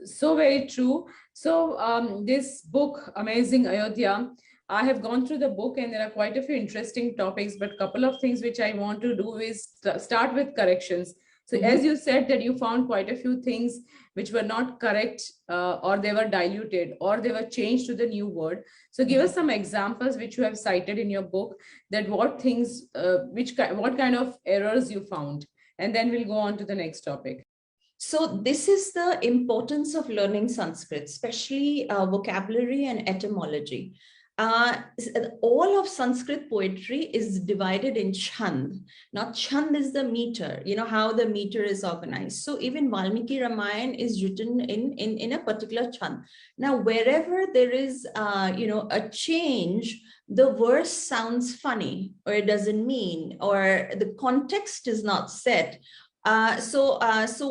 So very true. So this book, Amazing Ayodhya, I have gone through the book and there are quite a few interesting topics, but couple of things which I want to do is start with corrections. So as you said that you found quite a few things which were not correct, or they were diluted or they were changed to the new word. So give us some examples which you have cited in your book, that what things, what kind of errors you found, and then we'll go on to the next topic. So this is the importance of learning Sanskrit, especially vocabulary and etymology. All of Sanskrit poetry is divided in chand. Now, chand is the meter, you know, how the meter is organized. So even Valmiki Ramayana is written in a particular chand. Now, wherever there is, a change, the verse sounds funny, or it doesn't mean, or the context is not set. So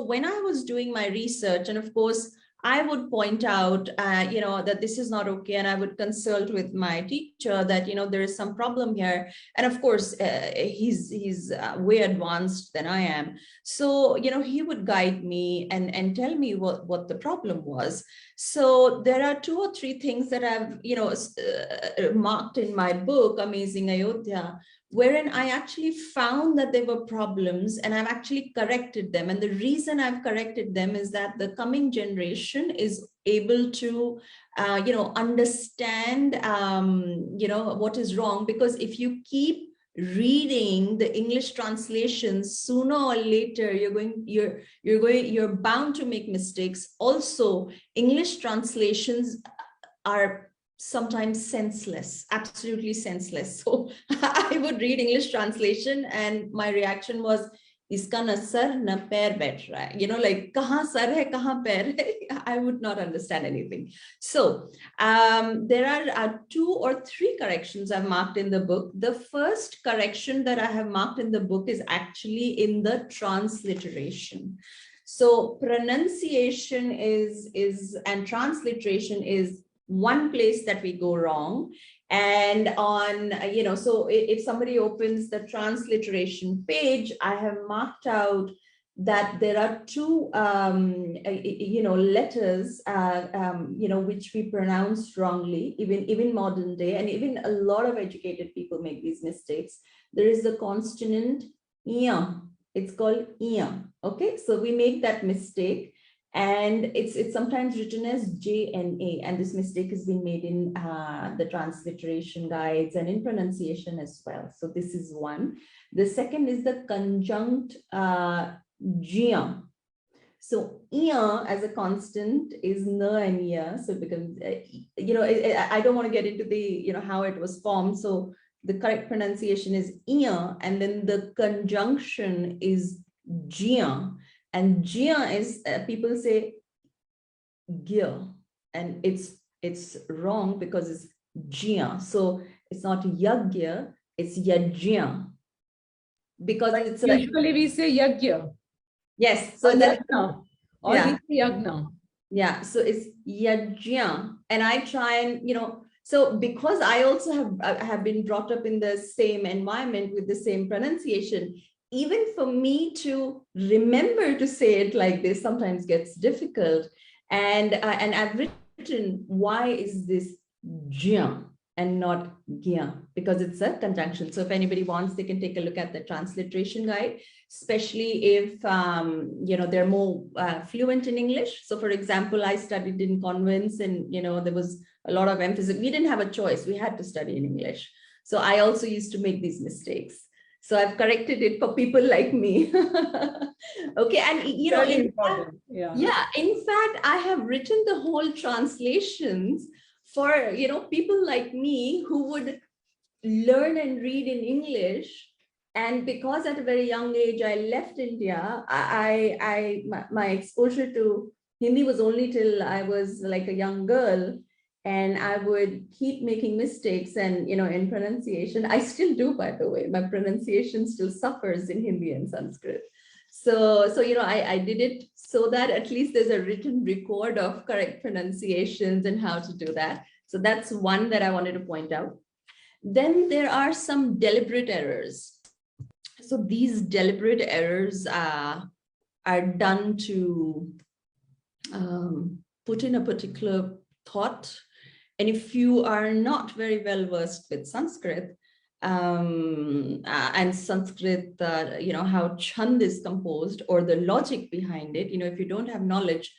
when I was doing my research, and of course, I would point out, that this is not okay. And I would consult with my teacher that, there is some problem here. And of course, he's way advanced than I am. So, he would guide me and tell me what the problem was. So there are 2 or 3 things that I've, marked in my book, Amazing Ayodhya, wherein I actually found that there were problems and I've actually corrected them. And the reason I've corrected them is that the coming generation is able to, understand, what is wrong. Because if you keep reading the English translations, sooner or later, you're bound to make mistakes. Also, English translations are sometimes senseless, absolutely senseless. So I would read English translation and my reaction was, iska na sar na pair baith raha hai. Like kahan sar hai, kahan pair hai? I would not understand anything. So there are 2 or 3 corrections I've marked in the book. The first correction that I have marked in the book is actually in the transliteration. So pronunciation is and transliteration is one place that we go wrong. And on, so if somebody opens the transliteration page, I have marked out that there are 2, letters, which we pronounce wrongly, even modern day, and even a lot of educated people make these mistakes. There is the consonant ia. It's called ia. Okay, so we make that mistake. And it's sometimes written as JNA, and this mistake has been made in the transliteration guides and in pronunciation as well. So this is one. The second is the conjunct jia. So ia as a constant is na and ya. So it becomes, I don't want to get into the, how it was formed. So the correct pronunciation is ia, and then the conjunction is jia. And jia is, people say gear, and it's wrong because it's jia. So it's not yagya, it's yajya. Because but it's usually we say yagya. Yes. So that's now. Or yeah. we say yagna. Yeah. So it's yajya. And I try and, so because I also have been brought up in the same environment with the same pronunciation, even for me to remember to say it like this sometimes gets difficult. And I've written, why is this jia and not gia? Because it's a conjunction. So if anybody wants, they can take a look at the transliteration guide, especially if, they're more fluent in English. So for example, I studied in convents and, there was a lot of emphasis. We didn't have a choice. We had to study in English. So I also used to make these mistakes. So I've corrected it for people like me. Okay. And, in fact, I have written the whole translations for, people like me who would learn and read in English. And because at a very young age, I left India, my exposure to Hindi was only till I was like a young girl. And I would keep making mistakes and, in pronunciation. I still do, by the way. My pronunciation still suffers in Hindi and Sanskrit. So I did it so that at least there's a written record of correct pronunciations and how to do that. So that's one that I wanted to point out. Then there are some deliberate errors. So these deliberate errors are done to put in a particular thought. And if you are not very well versed with Sanskrit, and Sanskrit, how Chand is composed or the logic behind it, if you don't have knowledge,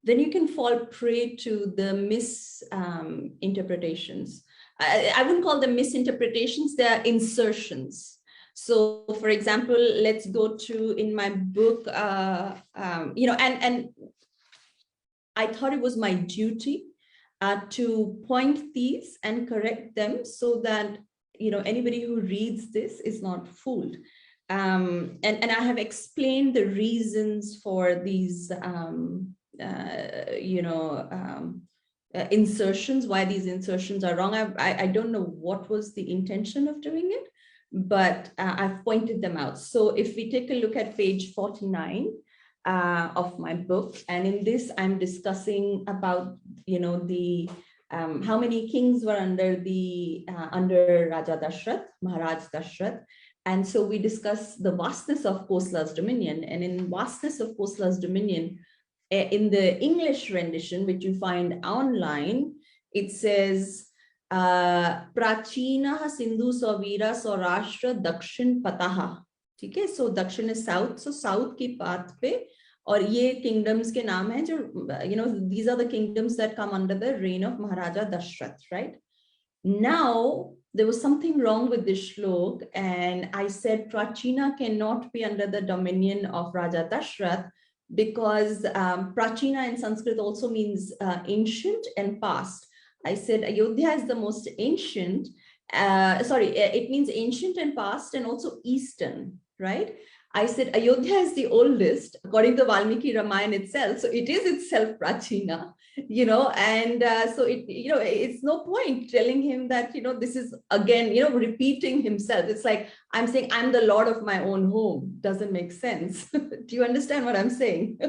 then you can fall prey to the misinterpretations. I wouldn't call them misinterpretations, they are insertions. So, for example, let's go to in my book, and I thought it was my duty to point these and correct them so that anybody who reads this is not fooled. And I have explained the reasons for these insertions, why these insertions are wrong. I don't know what was the intention of doing it, but I've pointed them out. So if we take a look at page 49 of my book, and in this I'm discussing about the how many kings were under Raja Dashrath, Maharaj Dashrath. And so we discuss the vastness of Kosla's dominion. And in vastness of Kosla's dominion, in the English rendition, which you find online, it says, Prachina Sindhu Savira Saurashtra Dakshin Pataha. Okay, so Dakshin is south, so south ki path pe. और ये kingdoms के नाम हैं जो these are the kingdoms that come under the reign of Maharaja Dashrath, right? Now there was something wrong with this shlok, and I said Prachina cannot be under the dominion of Raja Dashrath because Prachina in Sanskrit also means ancient and past. I said Ayodhya is the most ancient. It means ancient and past and also Eastern, right? I said Ayodhya is the oldest, according to Valmiki Ramayana itself. So it is itself Prachina, and so it's no point telling him that, this is again, repeating himself. It's like I'm saying I'm the lord of my own home. Doesn't make sense. Do you understand what I'm saying?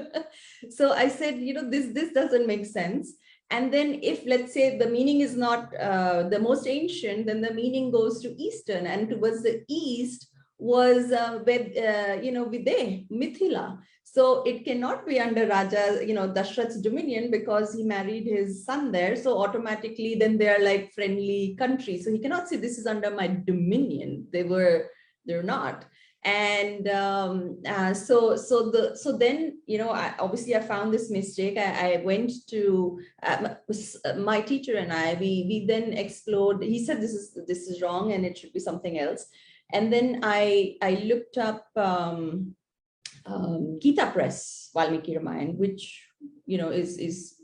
So I said, this doesn't make sense. And then if, let's say, the meaning is not the most ancient, then the meaning goes to Eastern, and towards the East was Videh, Mithila. So it cannot be under Raja, Dashrath's dominion because he married his son there. So automatically then they are like friendly countries. So he cannot say this is under my dominion. They're not. And so then, I found this mistake. I went to my teacher and we then explored. He said, this is wrong and it should be something else. And then I looked up Gita Press, Valmiki Ramayana, which, is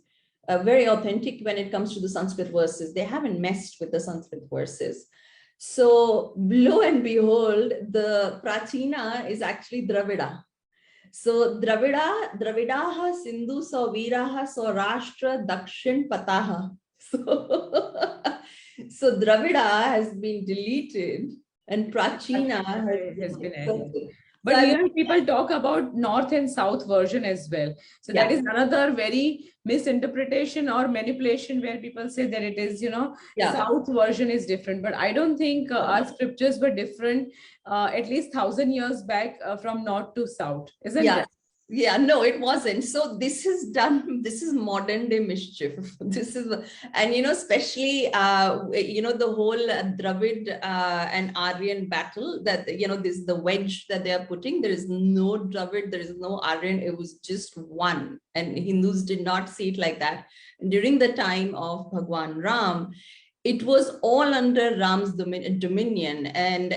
very authentic when it comes to the Sanskrit verses. They haven't messed with the Sanskrit verses. So lo and behold, the Prachina is actually Dravida. So Dravidaha Sindhu Saviraha Saurashtra Dakshin Pataha. So Dravida has been deleted and Prachina has been added. But here people talk about North and South version as well. So that is another very misinterpretation or manipulation where people say that it is, South version is different. But I don't think our scriptures were different at least 1,000 years back from North to South, isn't it? Yeah, no, it wasn't. So this is modern day mischief. This is, and especially, the whole Dravid and Aryan battle that, this is the wedge that they are putting. There is no Dravid, there is no Aryan, it was just one. And Hindus did not see it like that. During the time of Bhagwan Ram, it was all under Ram's dominion, and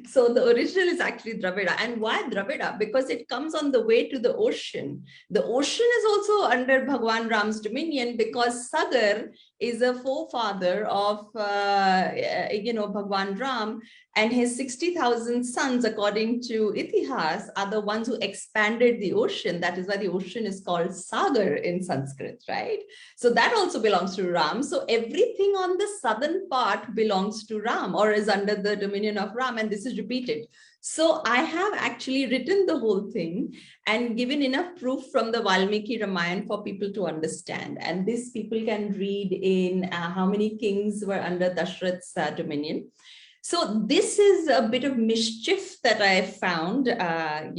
so the original is actually Dravida. And why Dravida? Because it comes on the way to the ocean. The ocean is also under Bhagwan Ram's dominion because Sagar is a forefather of Bhagwan Ram, and his 60,000 sons, according to Itihas, are the ones who expanded the ocean. That is why the ocean is called Sagar in Sanskrit, right? So that also belongs to Ram. So everything on the southern part belongs to Ram or is under the dominion of Ram, and this is repeated. So I have actually written the whole thing and given enough proof from the Valmiki Ramayana for people to understand. And this people can read in how many kings were under Dashrath's dominion. So this is a bit of mischief that I found, and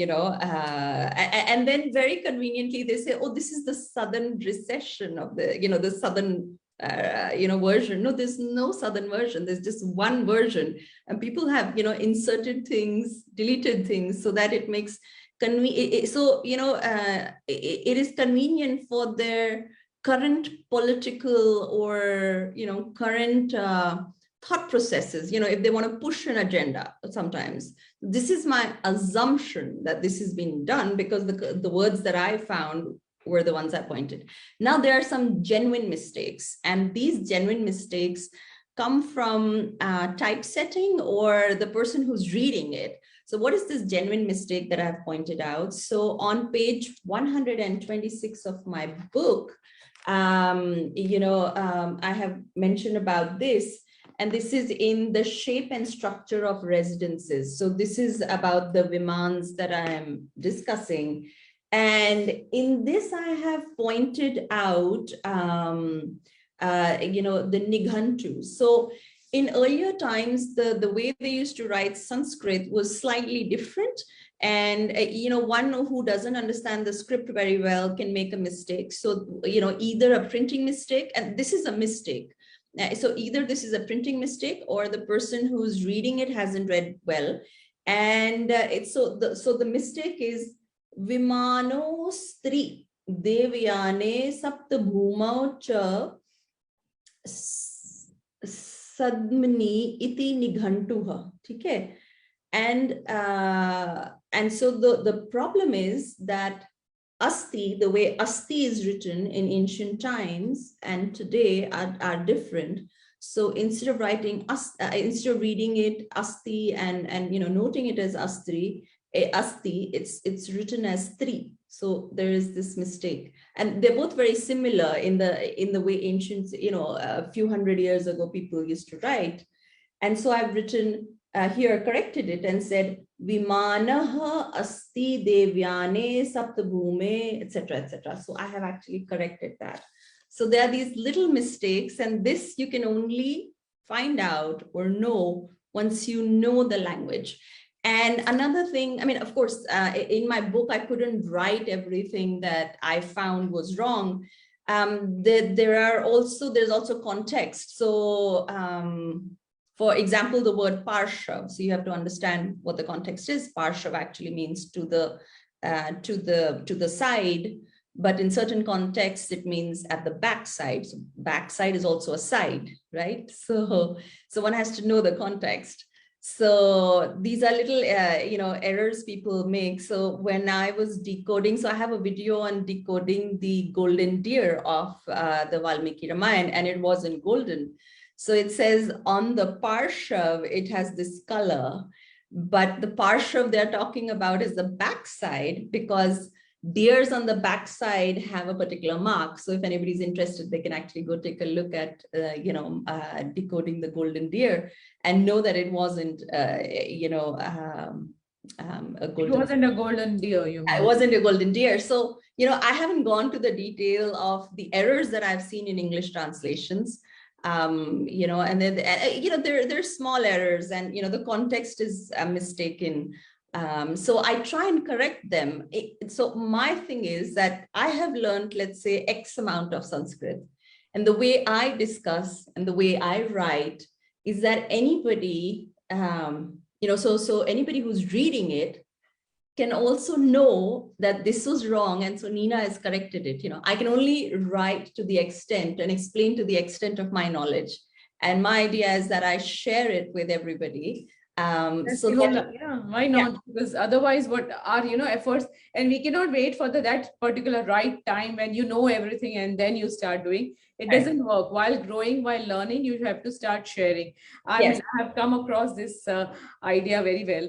then very conveniently they say, oh, this is the southern recession of the southern version. No, there's no southern version. There's just one version, and people have inserted things, deleted things, so that it makes it is convenient for their current political or current thought processes, if they want to push an agenda. Sometimes this is my assumption that this has been done because the words that I found were the ones I pointed. Now there are some genuine mistakes, and these genuine mistakes come from typesetting or the person who's reading it. So what is this genuine mistake that I've pointed out? So on page 126 of my book, I have mentioned about this. And this is in the shape and structure of residences. So this is about the Vimans that I am discussing. And in this, I have pointed out, the Nighantu. So in earlier times, the way they used to write Sanskrit was slightly different. And, one who doesn't understand the script very well can make a mistake. So, either a printing mistake, and this is a mistake. So either this is a printing mistake or the person who's reading it hasn't read well. And so the mistake is Vimano Stri Devyane Sapta Bhumau Cha Sadmani Iti Nighantuha. Okay. And so the problem is that Asti, the way Asti is written in ancient times and today are different. So instead of writing instead of reading it Asti and noting it as Asti, it's written as Tri. So there is this mistake, and they're both very similar in the way ancient, a few hundred years ago people used to write. And so I've written here, corrected it and said Vimanaha asti devyane saptabhume, etc., etc. So I have actually corrected that. So there are these little mistakes, and this you can only find out or know once you know the language. And another thing, I mean, of course, in my book, I couldn't write everything that I found was wrong. There's also context. So for example, the word parshav. So you have to understand what the context is. Parshav actually means to the side, but in certain contexts it means at the back side. So backside is also a side, right? So one has to know the context. So these are little errors people make. So when I was decoding, so I have a video on decoding the golden deer of the Valmiki Ramayana, and it wasn't golden. So it says on the parshav, it has this color, but the parshav they're talking about is the backside, because deers on the backside have a particular mark. So if anybody's interested, they can actually go take a look at, decoding the golden deer and know that it wasn't, a golden. It wasn't a golden deer. It wasn't a golden deer. So, I haven't gone to the detail of the errors that I've seen in English translations. And then, there's small errors, and, the context is mistaken. So I try and correct them. So my thing is that I have learned, let's say, X amount of Sanskrit, and the way I discuss and the way I write is that anybody, so anybody who's reading it can also know that this was wrong, and so Nina has corrected it. I can only write to the extent and explain to the extent of my knowledge, and my idea is that I share it with everybody. Why not? Yeah. Because otherwise, what are efforts, and we cannot wait for that particular right time when you know everything and then you start doing. It doesn't work. While growing, while learning, you have to start sharing. I mean, I have come across this idea very well.